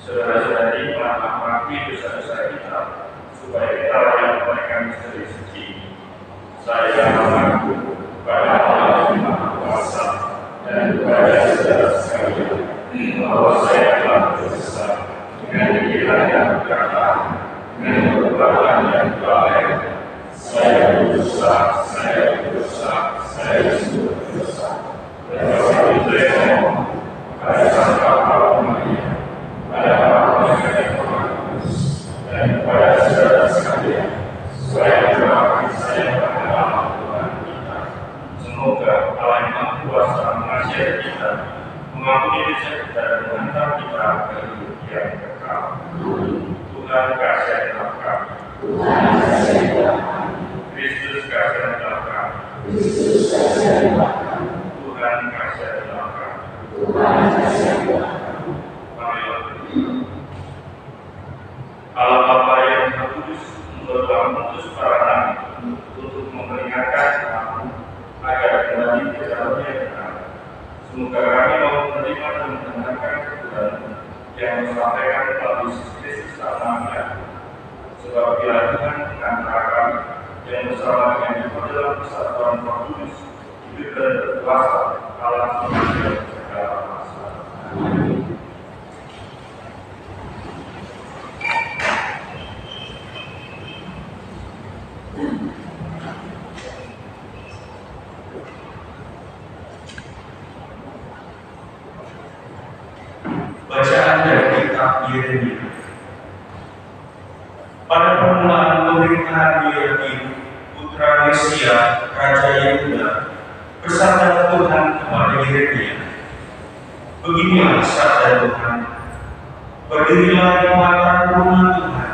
Saudara-saudari, mengakui dosa-dosa kita supaya kita layak menunaikan misteri suci. Saya mengaku kepada Allah yang Maha Kuasa dan kepada saudara sekalian bahwa saya telah berdosa dengan pikiran dan perkataan, dengan perbuatan yang baik. Saya berdosa, saya sungguh berdosa. Dan kalau itu saya mohon pada Santa Maria, pada Allah dan kepada saudara sekalian, supaya doakan saya pada Allah Tuhan kita. Semoga Allah yang Maha Kuasa mengasihi kita, mengampuni dosa kita dan menghantar kita ke hidup yang kekal. Tuhan kasihilah kami. Kristus kasihilah kami. Tuhan kasihilah kami. Allah Bapa yang Maha Kudus telah mengutus para nabi untuk memperingatkan aku agar kembali ke jalan yang benar. Semoga kami mau menerima dan mendengarkan Tuhan yang disampaikan melalui Kristus anaknya. Sebab bila Tuhan antara kami yang bersama dengan Dia dalam persatuan Roh Kudus hidup dan berkuasa Allah semesta segala masa. Amin. Bacaan dari kitab Yeremia. Pada permulaan pemerintahan Yoyakim putra Yosia raja Yehuda, bersabda Tuhan kepada Yeremia, beginilah sabda Tuhan, berdirilah di pengatatan rumah Tuhan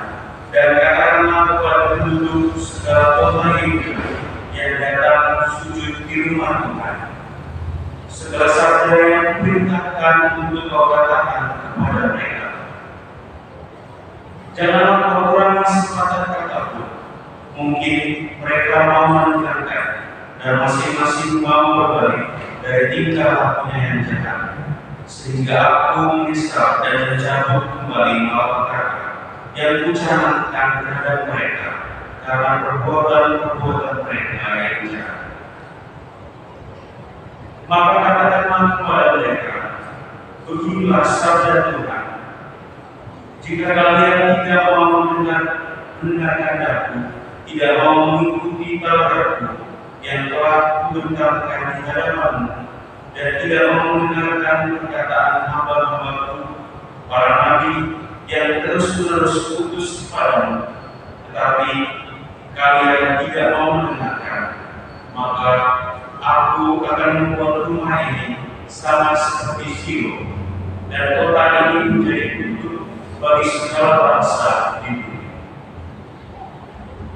dan katakanlah kepada penduduk segala kota Yehuda yang datang sujud di rumah Tuhan, segala sabda yang diperintahkan untuk kau katakan kepada mereka. Janganlah kau kurangi sepatah kata pun. Mungkin mereka mau mendengarkan dan masing-masing mau berbalik dari tingkah lakunya yang jahat, sehingga aku menyesal dan mencabut kembali malapetaka yang kucanangkan terhadap mereka karena perbuatan-perbuatan mereka yang jahat. Maka katakanlah kepada mereka, beginilah sabda Tuhan, jika kalian tidak mau mendengarkan aku, tidak mau mengikuti tauratku yang telah kubentangkan di hadapanmu, dan tidak mau mendengarkan perkataan hamba-hambaku, para nabi yang terus-menerus utus kepadamu, tetapi kalian tidak mau mendengarkan, maka aku akan membuat rumah ini sama seperti Silo, dan kota ini menjadi kudus bagi segala bangsa di bumi.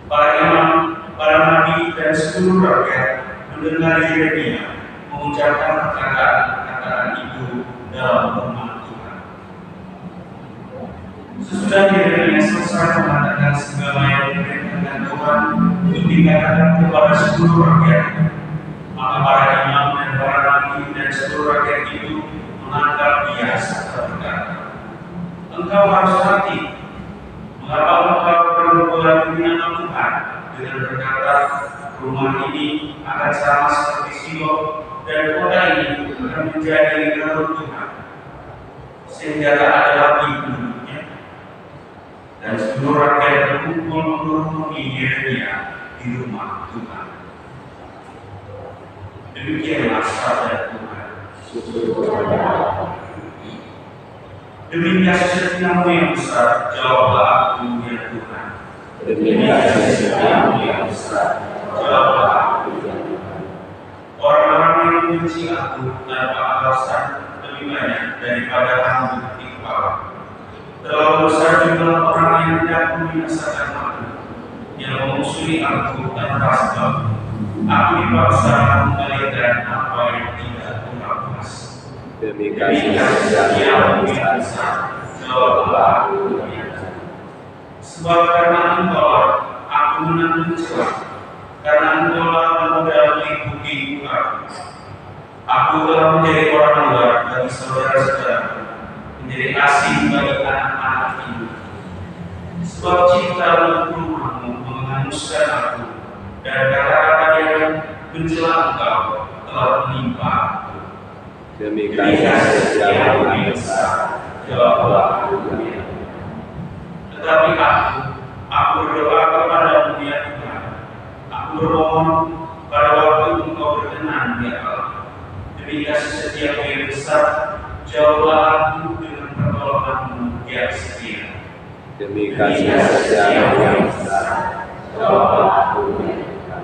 Para imam, para nabi, dan seluruh rakyat mendengar Yeremia mengucapkan perkataan itu dalam firman Tuhan. Sesudah Yeremia selesai mengatakan segala yang diperintahkan Tuhan untuk dikatakan kepada seluruh rakyat, maka para imam dan para nabi dan seluruh rakyat itu menangkap dia serta berkata, engkau harus mati. Mengapa engkau berbuat demi nama Tuhan dengan berkata, rumah ini akan sama seperti Silo, dan kota ini akan menjadi reruntuhan, sehingga tak ada lagi penduduknya? Dan seluruh rakyat berkumpul mengerumuni Yeremia di rumah Tuhan. Demikianlah sabda Tuhan. Demi kasih setiamu yang besar, jawablah aku ya Tuhan. Demi kasih setiamu yang besar, jawablah aku ya Tuhan. Orang-orang yang membenci aku tanpa alasan lebih banyak daripada rambut di kepala. Terlalu besar jumlah orang yang hendak membinasakan aku, yang memusuhi aku tanpa sebab. Aku dipaksa mengembalikan apa yang tidak kurampas. Demi kasih setiamu yang besar, jawablah aku ya Tuhan. Sebab karena engkau aku menanggung celah, karena engkau modal meliputi aku. Aku telah menjadi orang luar bagi saudara-saudara, menjadi asing bagi anak-anak ibu. Sebab cinta untuk rumahmu menghanguskan aku, dan kata-kata yang mencela engkau telah menimpa aku. Demi kasih setiamu yang besar, jawablah aku ya Tuhan. Tetapi aku berdoa kepadamu ya Tuhan. Aku bermohon pada waktu engkau berkenan ya Allah. Demi kasih setiamu yang besar, jawablah aku dengan pertolonganmu yang setia. Demi kasih setiamu yang besar, jawablah aku ya Tuhan.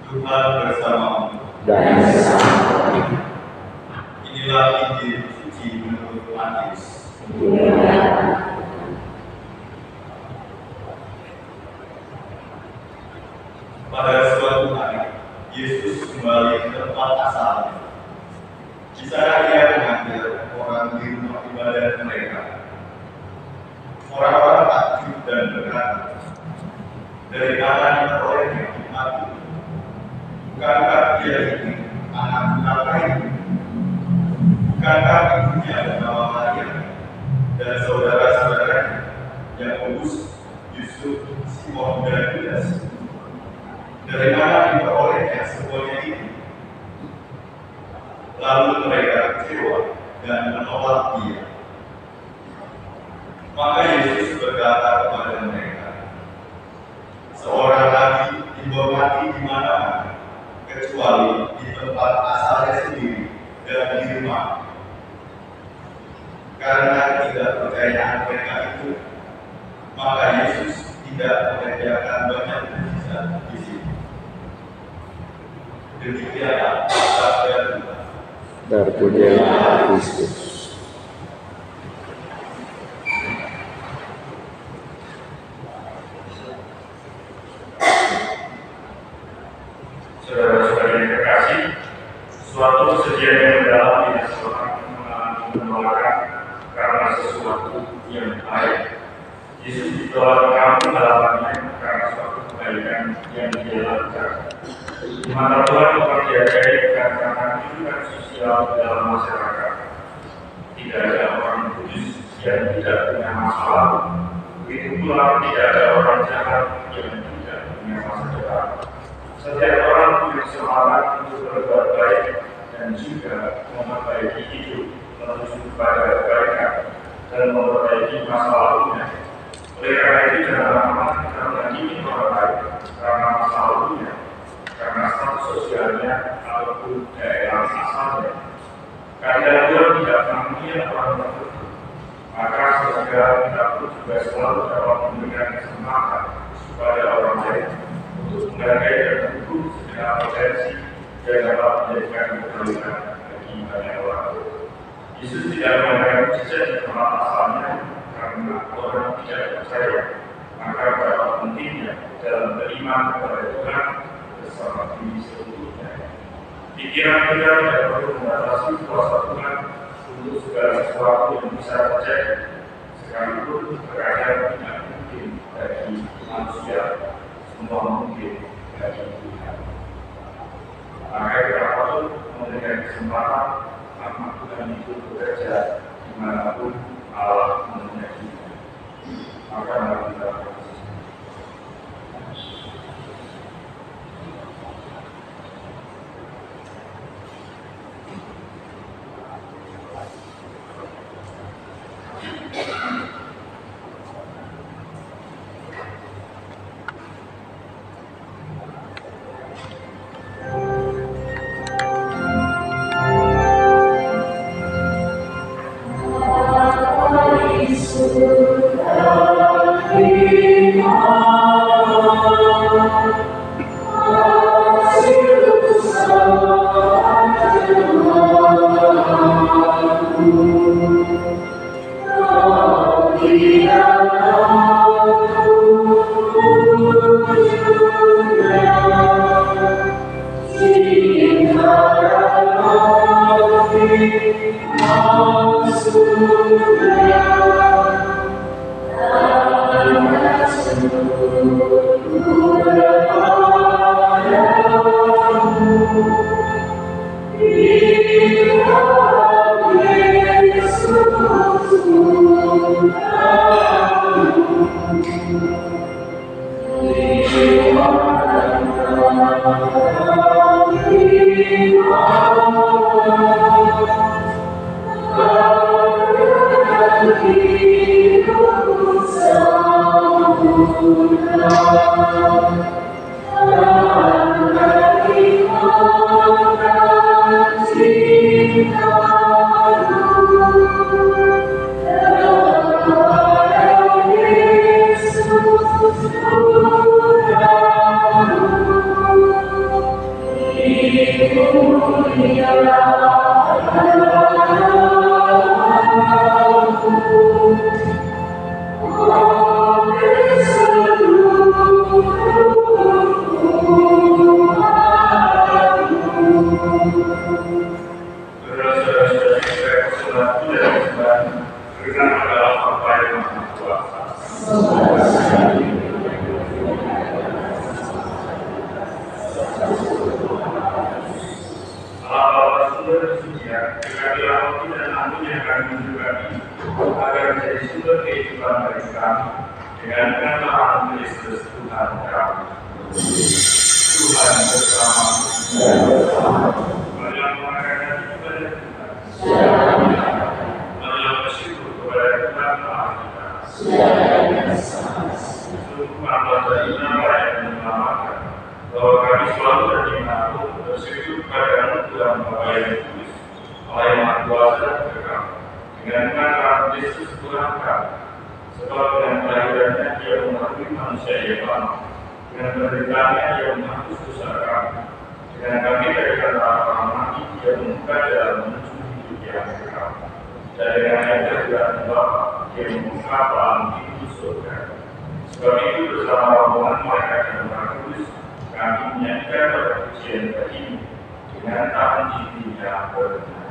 Tuhan bersamamu. Dan bersama. Inilah Injil suci menurut Matius. Pada suatu hari, Yesus kembali ke tempat asalnya. Dari mana diperolehnya hikmat itu? Bukankah dia ini anak Nakai? Bukankah ibunya bernama Maria dan saudara-saudaranya Yakobus, Yusuf, Simon, dan Yudas? Dari mana diperolehnya semuanya ini? Lalu mereka kecewa dan menolak dia. Maka Yesus berkata kepada mereka, seorang nabi dihormati di mana-mana, kecuali di tempat asalnya sendiri dan di rumah. Karena ketidakpercayaan mereka itu, maka Yesus tidak mengerjakan banyak mukjizat di sini. Demikianlah sabda Tuhan. Terpujilah Kristus. Saudara-saudara yang terkasih, suatu kesedihan yang mendalam tidak seorang mengalami penolakan karena sesuatu yang baik. Yesus ditolak kamu halamannya karena suatu kebaikan yang dia lakukan. Di mana Tuhan mempercayai karena kehidupan sosial dalam masyarakat. Tidak ada orang kudus yang tidak punya masalah. Begitu pula tidak ada orang jahat yang tidak punya masa depan. Setiap orang punya semangat untuk berbuat baik dan juga memperbaiki hidup menuju kepada kebaikan dan memperbaiki masa lalunya. Oleh karena itu jangan lama kita menghakimi orang lain karena masa lalunya, karena status sosialnya ataupun daerah asalnya. Karena Tuhan tidak menghakimi orang tertentu, maka sehingga kita pun juga selalu dapat memberikan kesempatan kepada orang lain untuk menghargai dan mendukung segala potensi yang dapat menjadikan kebaikan bagi banyak orang. Yesus tidak mengadakan mukjizat di tempat asalnya karena orang tidak percaya, maka betapa pentingnya dalam beriman kepada Tuhan bersama diri seluruhnya. Pikiran kita tidak perlu membatasi kuasa Tuhan untuk segala sesuatu yang bisa terjadi, sekalipun terkadang tidak mungkin bagi manusia, semua mungkin bagi Tuhan. Maka kita perlu memberikan kesempatan karena Tuhan itu bekerja dimanapun Allah menghendaki. Maka mari kita bagi kami dengan pengetahuan Kristus Tuhan kami. Tuhan bersama melakukan kepada Tuhan. Marilah bersyukur kepada Tuhan Allah kita. Sungguh amat beriman yang menyelamatkan bahwa kami selalu berterima bersyukur kepada Tuhan Bapa yang kudus, Allah yang Maha Kuasa dan kekal, dengan pengetahuan Kristus Tuhan kami. Sebab dengan kelahirannya Dia mengakui manusia yang lama, dengan penderitaannya Dia menghapus dosa kami, dengan kami dari kata orang mati Dia membuka jalan menuju hidup yang kekal, dan dengan ajaran Bapa Dia membuka palang pintu surga. Sebab itu bersama rombongan malaikat yang Maha Kudus kami menyanyikan pada pujian bagimu dengan tangan cincin yang benar.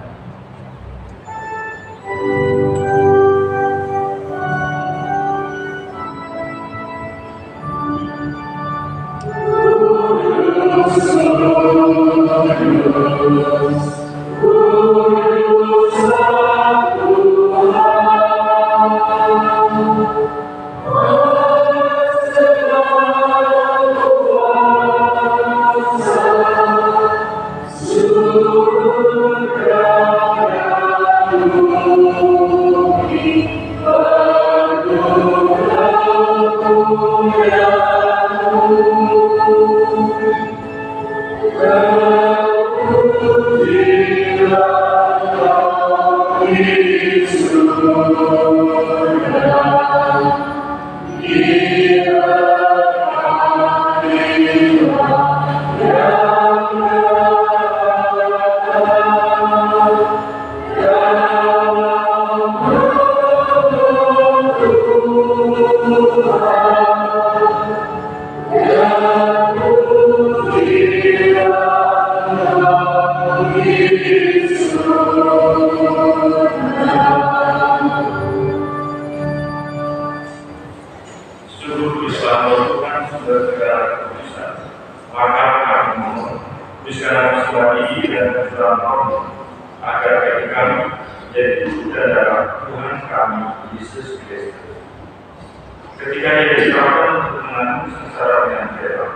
Ketika Dia diserahkan untuk menanggung sengsara dengan rela,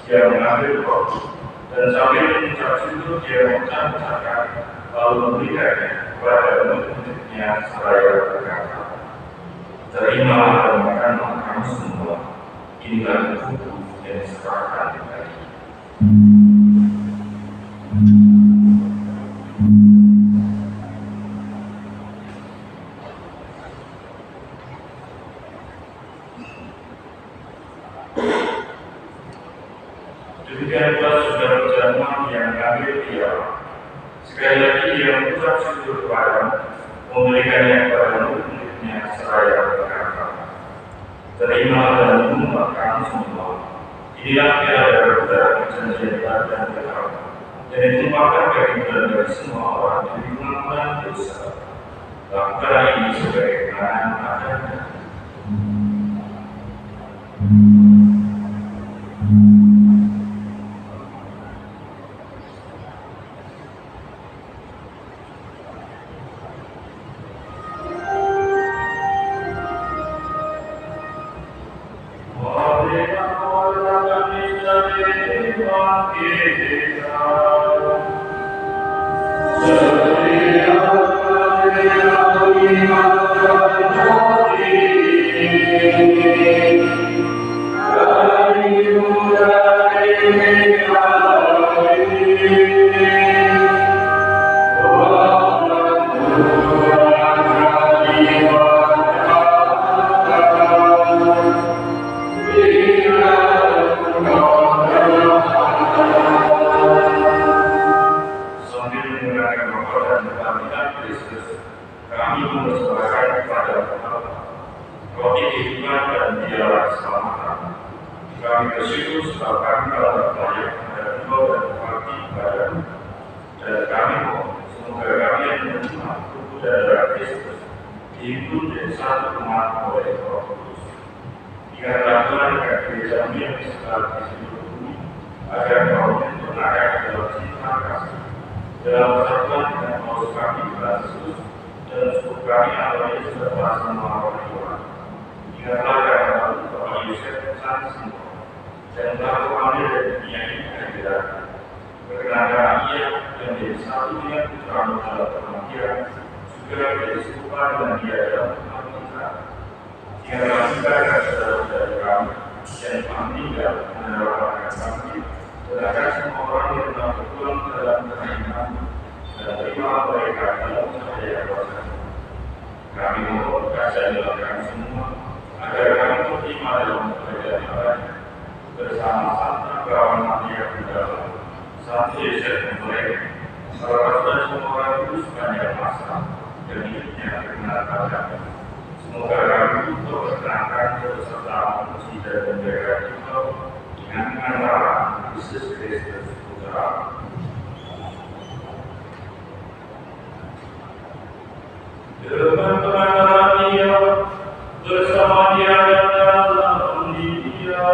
Dia mengambil roti dan sambil mengucap syukur Dia mengucapkan lalu memberikannya kepada murid-muridnya seraya berkata, "Terimalah dan makanlah kamu semua, inilah tubuhku yang diserahkan bagi." Demikian pula sudah berjamaah yang mengambil piala. Sekali lagi Dia mengucap syukur kepadamu, memberikannya kepada murid-muridnya seraya berkata, "Terimalah dan minumlah kamu semua, inilah piala darah perjanjian baru dan kekal, yang ditumpahkan bagi dan bagi semua orang demi pengampunan dosa. Lakukanlah ini sebagai kenangan adanya." dan telah mengambil dari dunia ini akhirat. Perkenankan ia yang menjadi satu dengan putra dalam kematian, juga menjadi serupa dengan dia dalam kebangkitan. Ingatlah kita akan saudara-saudara kami yang telah meninggal menerangkan kami, sedangkan semua orang yang telah berpulang ke dalam keimanan dan terima mereka dalam cahaya kuasa. Kami mohon kasih dalam kami semua, agar kami terima dalam pekerjaan Allah bersama Santa Perawan Maria Bunda, Santo Yosef Mempelai, salah dan semua orang kudus sepanjang masa dan hidupnya berkenan padamu. Semoga kami berkenan beserta memuji dan menjaga kita dengan Allah Yesus Kristus Putra. Teman-teman dia bersama dia dalam dia,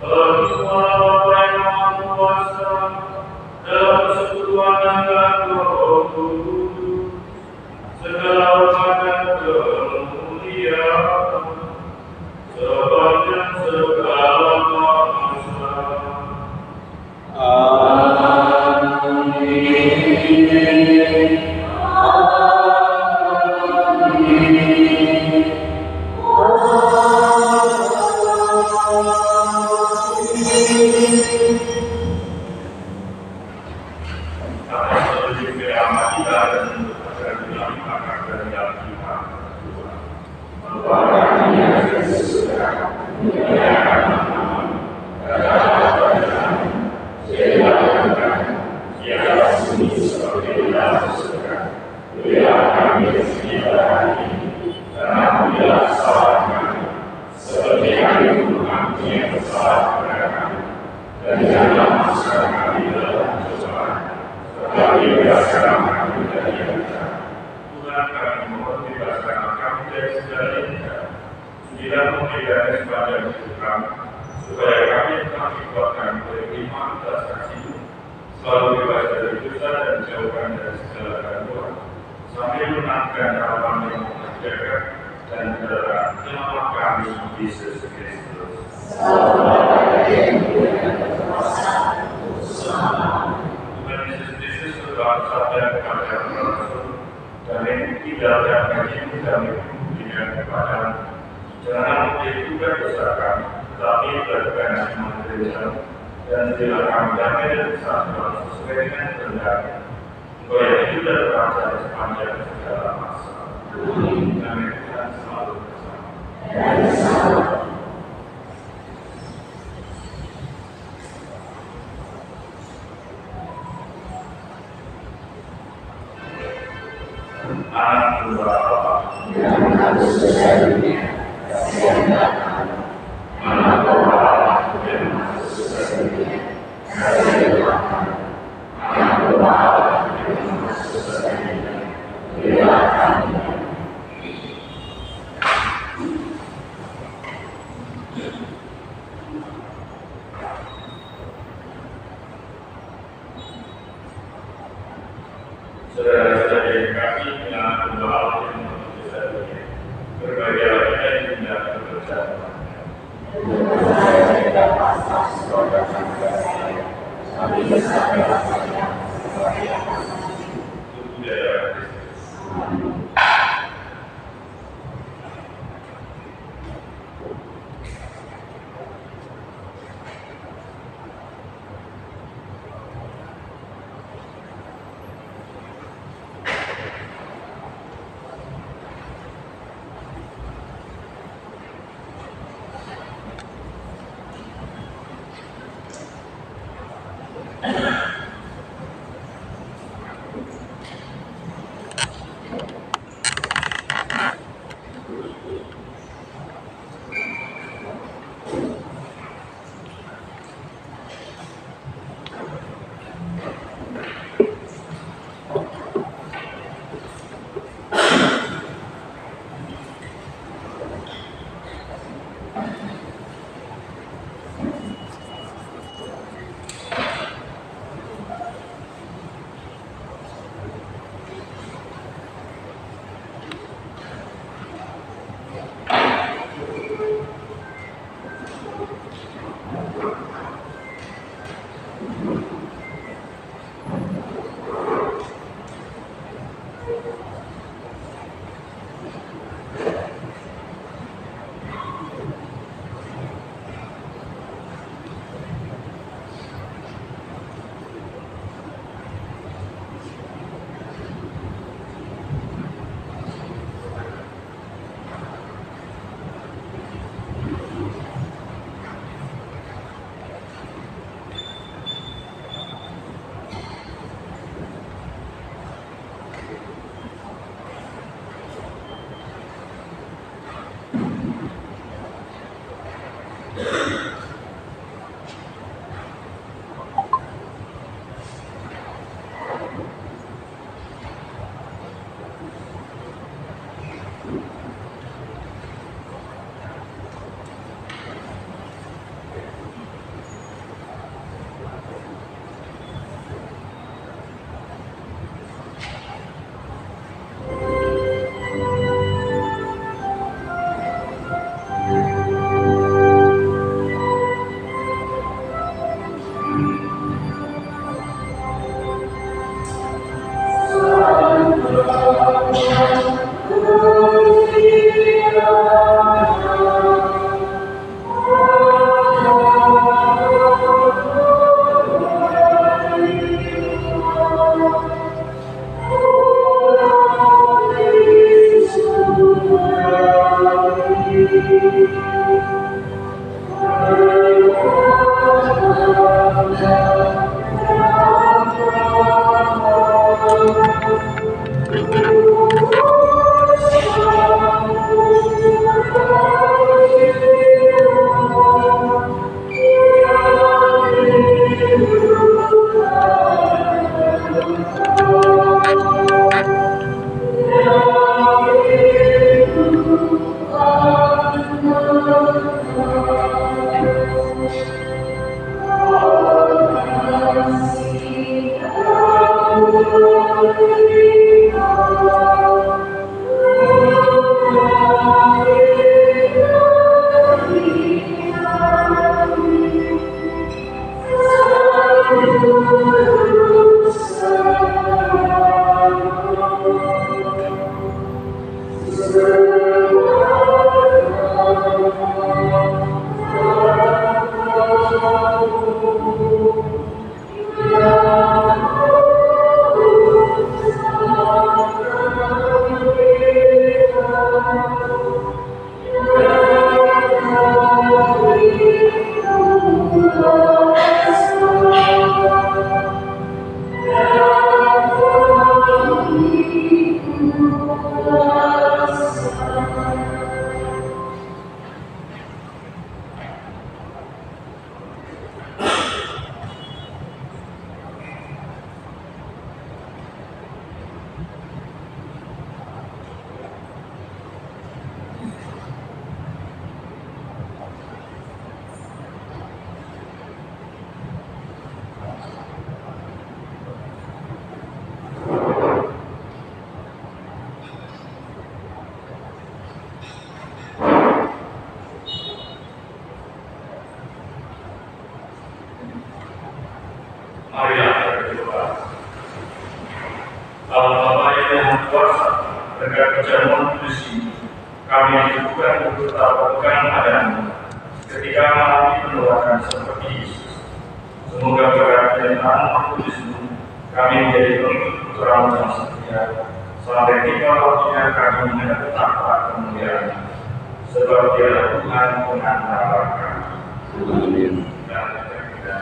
bersama Bapa yang Maha Kuasa dalam persekutuan dan Roh Kudus, segala hormat dan kemuliaan sepanjang segala masa. Amin. Supaya kami tetap dikuatkan oleh iman dan saksi, selalu bebas dari dosa dan jauhkan dari segala gangguan, sambil menangkan harapan yang menjaga dan kedatangan Tuhan kami Yesus Kristus. Tuhan Yesus Kristus telah bersabda kepada para rasul, dan yang tidak ada bagimu kami berikan kepadamu. Jangan menjadikan dosa kami, tetapi lakukan iman Kristus, dan jadilah kami damai dan kesatuan sesuai dengan kehendakmu. Engkau yang hidup dan berkuasa sepanjang segala masa. Kami Tuhan selalu bersama. Anak Bapa yang harus terjadi, anak Bapa yang harus terjadi, anak Bapa yang harus terjadi, saudara-saudara yang kasih dengan doa yang bisa berbahagia dan tidak bekerja. Marilah kita berdoa. Allah Bapa yang Maha Kuasa, berkat perjamuan kudus ini, kami diteguhkan untuk tetap berpegang padamu ketika mengalami penolakan seperti Yesus. Semoga berkat penyertaan Roh Kudus kami menjadi pengikut putra-Mu yang setia, sampai tiba waktunya kami menghadap tahta kemuliaan, sebab Dialah Tuhan pengantara kami. Amin. Dan kita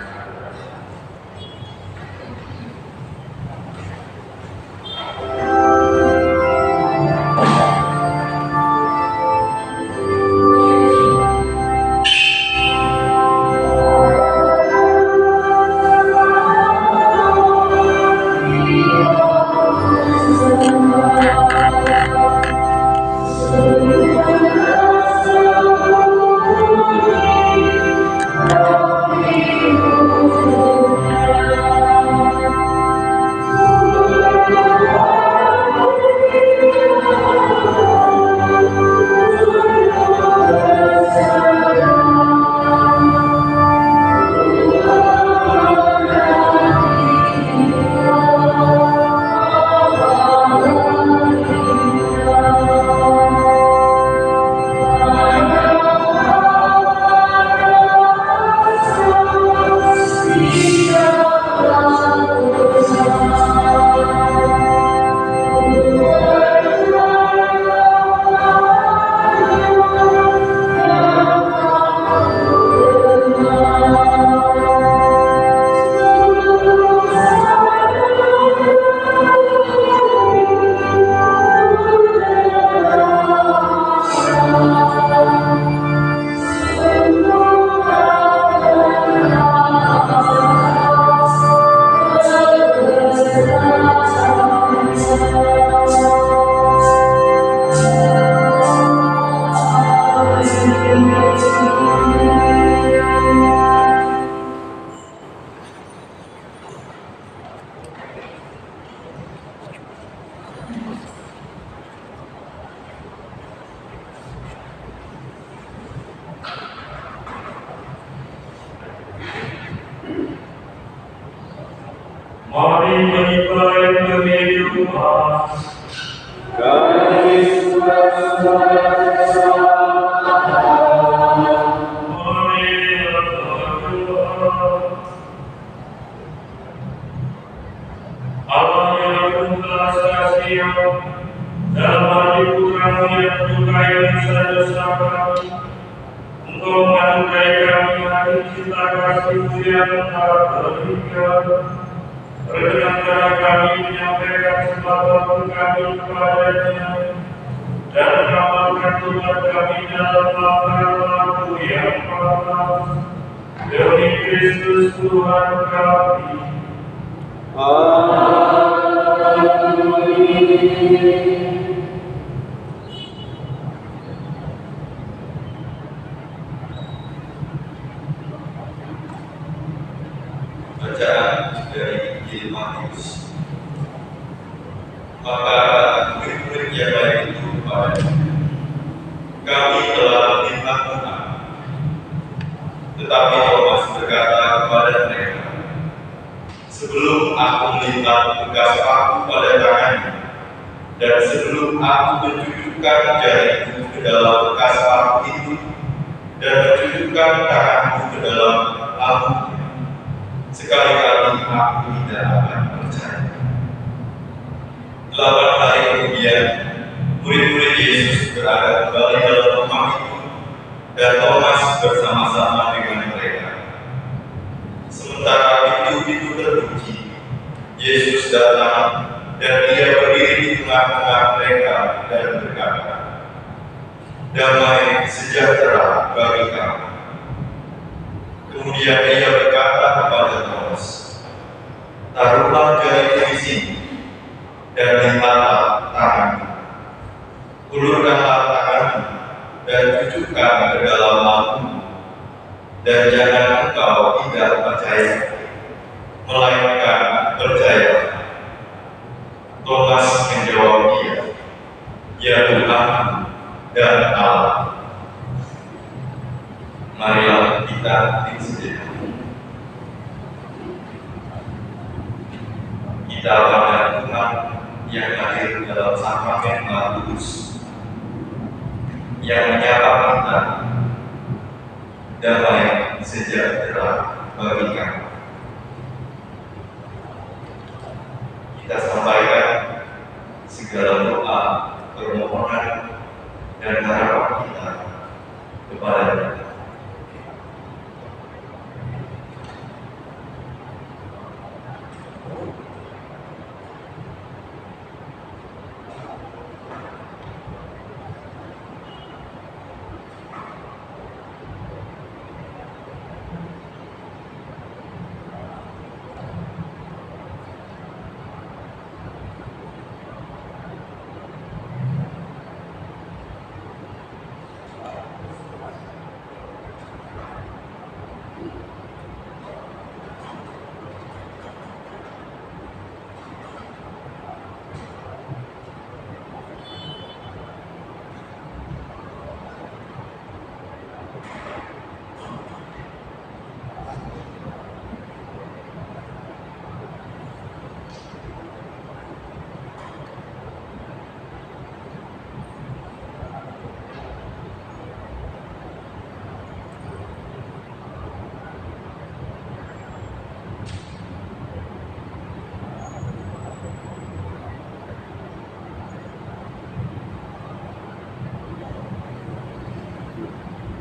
mari menyembah yang memiliki rumah. Kami sudah Mari berdoa. Allah yang agung belas kasihan, dalam hati putra-Mu yang berduka yang dosa-dosa kami, Engkau menganugerai kami hati cinta kasih-Mu yang tak terhingga. Perkenankanlah kami menyampaikan sembahwa kami kepada-Nya dan mengamalkan tugas kami dalam langkah-langkah yang pantas. Demi Kristus Tuhan kami. Bacaan dari Injil Matius. Maka murid-murid yang lain itu kepadanya, kami telah melihat Tuhan. Tetapi Thomas berkata kepada mereka, sebelum aku melihat bekas paku pada tangannya, dan sebelum aku mencucukkan jariku ke dalam bekas paku itu, dan mencucukkan tanganku ke dalam pakunya, sekali-kali aku tidak akan percaya. 8 hari kemudian, murid-murid Yesus berada kembali dalam rumah itu, dan Thomas bersama-sama dengan mereka. Sementara pintu-pintu terkunci, Yesus datang dan Dia berdiri di tengah-tengah mereka dan berkata, damai sejahtera bagi kamu. Kemudian Ia berkata kepada Thomas, taruhlah jarimu di sini dan lihatlah tanganmu. Ulurkanlah tanganmu dan cucukkan ke dalam pakumu, dan jangan engkau tidak percaya, melainkan percaya. Thomas menjawab Dia, ya Tuhan dan Allah. Marilah kita bersedia. Kita pandang Tuhan yang hadir dalam sampah yang Maha Kudus, yang menyapa kita, damai sejahtera bagi kami. Kita sampaikan segala doa, permohonan, dan harapan kita kepada Dia.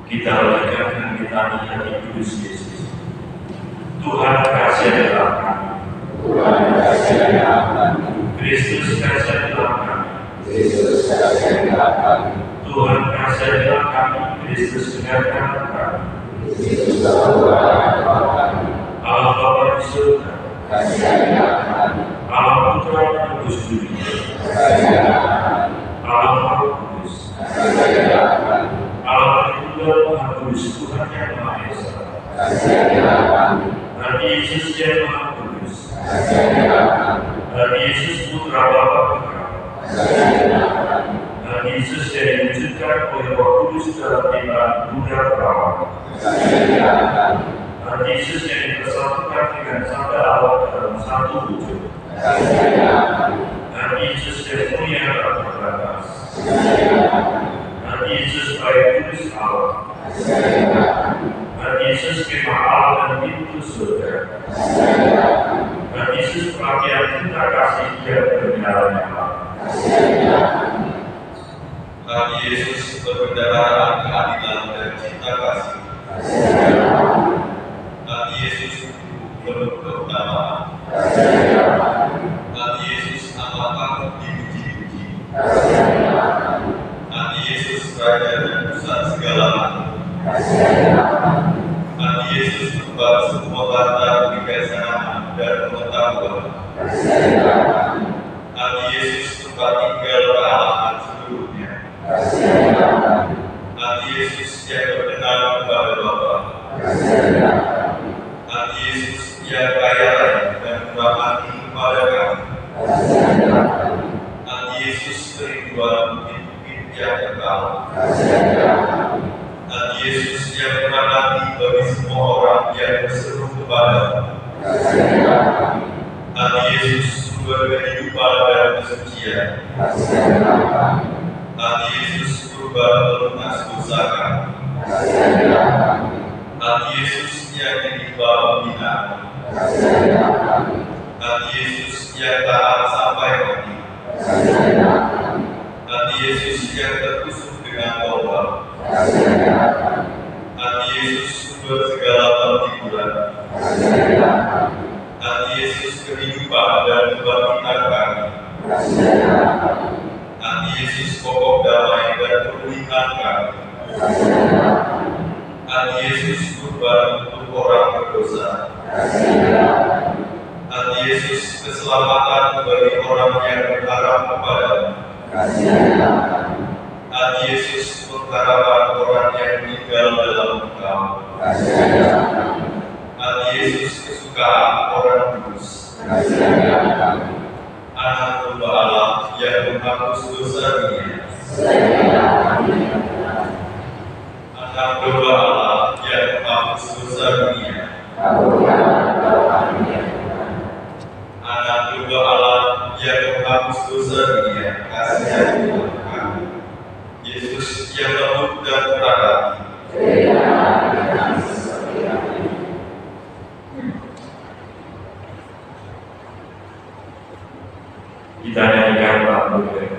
Kita lanjutkan kita di Kudus Yesus. Tuhan kasihilah kami. Tuhan kasihilah kami. Kristus kasihilah kami. Yesus kasihilah kami. Tuhan kasihilah kami. Kristus dengarkan kami. Yesus berdoa kami. Allah Bapa di surga, Kasihilah kami. Allah Putra Kudus dunia, Kasihilah kami. Allah Maha Kudus, Kasihilah kami. Allah Tunggal Maha Kudus, Tuhan yang Maha Esa. Kasihilah kami. Nabi Yesus yang Maha Kudus, Kasihilah kami. Nabi Yesus Putra Bapa Putra, Kasihilah kami. Nabi Yesus yang diwujudkan oleh Roh Kudus dalam iman Buddha Perawan, Kasihilah kami. Nabi Yesus yang dipersatukan dengan Sabda Allah dalam satu wujud, Kasihilah kami. Nabi Yesus yang mulia dan terbatas, Kasihilah kami. Nabi Yesus baik kudus Allah, Kasihilah kami. Nabi Yesus kemah Allah dan pintu surga, Kasihilah kami. Nabi Yesus pelakian cinta kasih dan kebenaran Allah. Kasihilah kami. Nabi Yesus berbendaharaan keadilan dan cinta kasih Hati Yesus itu belum keutamaan. Hati Yesus amat patut dipuji-puji. Hati Yesus Raja dan Pusat segala makhluk. Hati Yesus tempat semua harta kebijaksanaan dan pengetahuan. Hati Yesus tempat tinggal kealahan seluruhnya. Hati Yesus yang berkenan kepada Bapa. Hati Yesus yang kaya dan murah hati kepada kami. Hati Yesus kerinduan bukit-bukit yang kekal. Hati Yesus yang murah hati bagi semua orang yang berseru kepada-Mu. Hati Yesus sumber kehidupan dan kesucian. Hati Yesus kurban pelunas dosa kami. Hati Yesus yang ditimbang pembinaan. Hati Yesus yang taat sampai mati. Hati Yesus yang tertusuk dengan taubat. Hati Yesus sumber segala penghiburan. Hati Yesus kehidupan dan kebangkitan kami. Hati Yesus pokok damai dan pemulihan kami. Hati Yesus kurban untuk orang berdosa. Hati Yesus keselamatan bagi orang yang berharap kepada-Mu. Hati Yesus pengharapan orang yang meninggal dalam Engkau. Hati Yesus kesukaan orang kudus. Anak domba Allah yang menghapus dosa dunia. Anak domba Allah yang menghapus dosa dunia. Anak domba Allah yang menghapus dosa dunia. Kasihani Tuhan kami. Yesus yang lembut dan murah hati. Kita nyanyikan lagu dari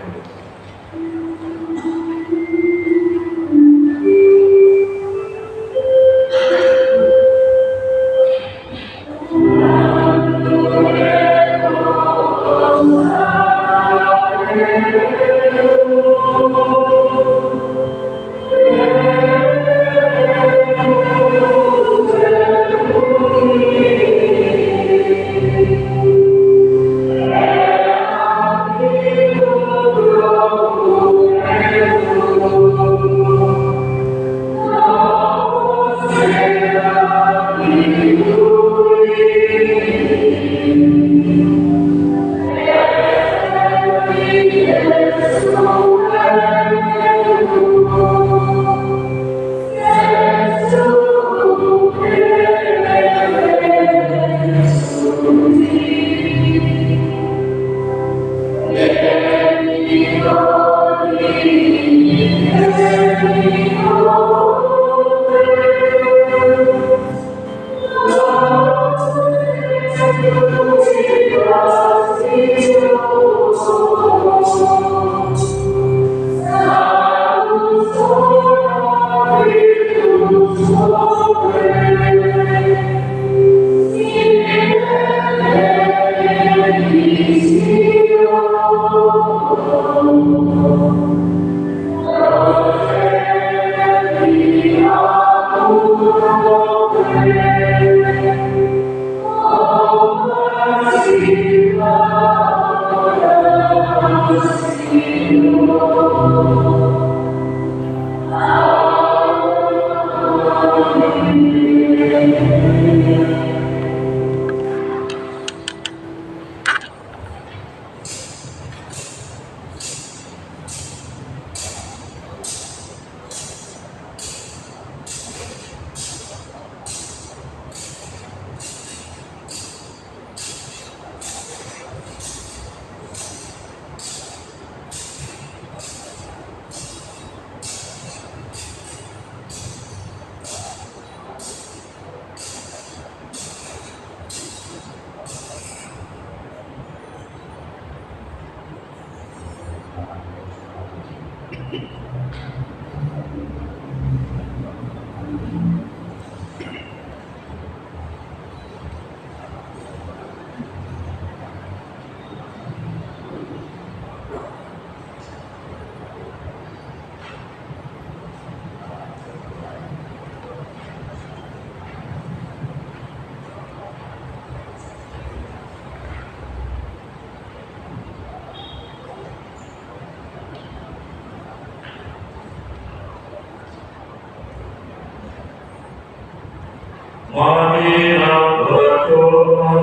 Marilah berdoa.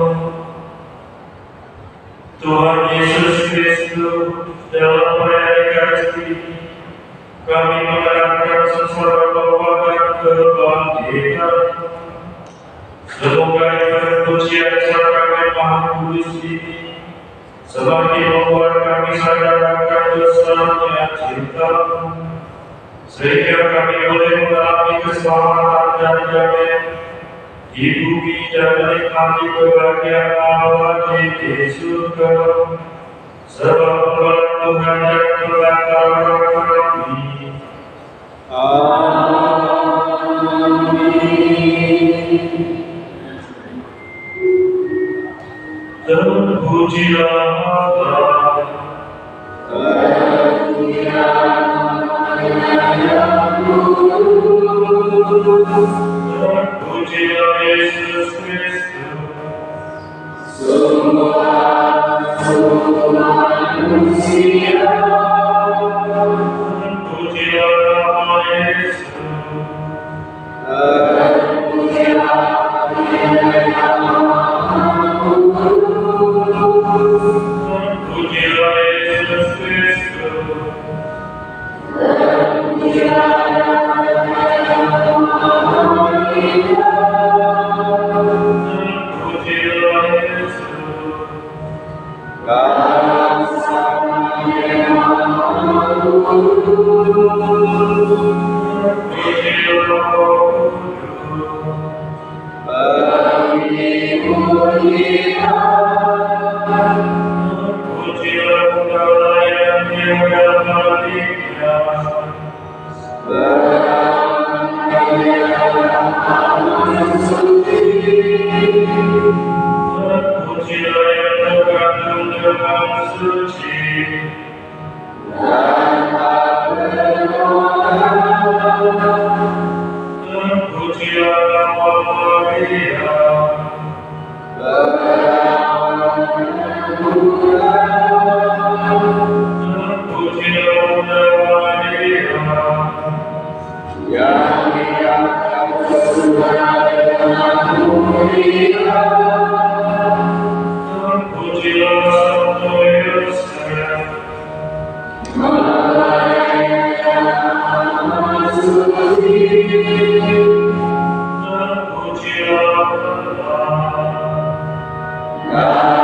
Tuhan Yesus Kristus, dalam perayaan Ekaristi, kami menerangkan sesuatu kekuatan kebangkitan. Semoga ibadah pujian sakramen Maha Kudus ini semakin membuat kami sadar akan besarnya cinta, sehingga kami boleh mengalami keselamatan dan damai di bumi dan menikmati kebahagiaan Allah di surga. Sebab Engkau Tuhan dan Pelantara kami. Terpujilah Allah. Terpujilah Yesus Kristus. Terpujilah nama Yesus. Terpujilah Yesus Kristus. Terpujilah Yesus. Terpujilah yang terkandung dalam suci. Terpujilah nama Maria. Terpujilah Bunda Maria. Terpujilah Santo Yosef. Terpujilah Allah.